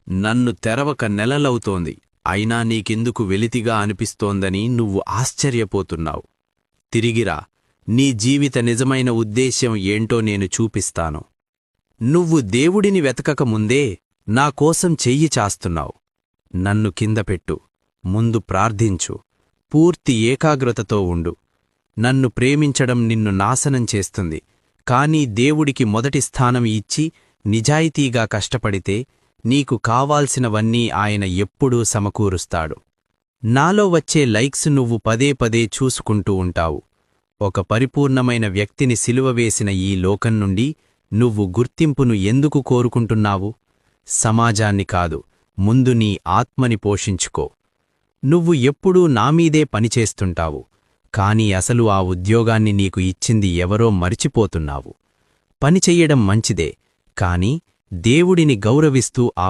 నన్ను తెరవక నెలలవుతోంది, అయినా నీకెందుకు వెలితిగా అనిపిస్తోందని నువ్వు ఆశ్చర్యపోతున్నావు. తిరిగిరా, నీ జీవిత నిజమైన ఉద్దేశ్యం ఏంటో నేను చూపిస్తాను. నువ్వు దేవుడిని వెతకకముందే నాకోసం చెయ్యి చాస్తున్నావు. నన్ను కిందపెట్టు, ముందు ప్రార్థించు, పూర్తి ఏకాగ్రతతో ఉండు. నన్ను ప్రేమించడం నిన్ను నాశనం చేస్తుంది, కానీ దేవుడికి మొదటి స్థానం ఇచ్చి నిజాయితీగా కష్టపడితే నీకు కావాల్సినవన్నీ ఆయన ఎప్పుడూ సమకూరుస్తాడు. నాలో వచ్చే లైక్స్ నువ్వు పదే పదే చూసుకుంటూ ఉంటావు. ఒక పరిపూర్ణమైన వ్యక్తిని సిలువవేసిన ఈ లోకం నుండి నువ్వు గుర్తింపును ఎందుకు కోరుకుంటున్నావు? సమాజాన్ని కాదు, ముందు నీ ఆత్మని పోషించుకో. నువ్వు ఎప్పుడూ నామీదే పనిచేస్తుంటావు, కాని అసలు ఆ ఉద్యోగాన్ని నీకు ఇచ్చింది ఎవరో మరిచిపోతున్నావు. పనిచెయ్యడం మంచిదే, కాని దేవుడిని గౌరవిస్తూ ఆ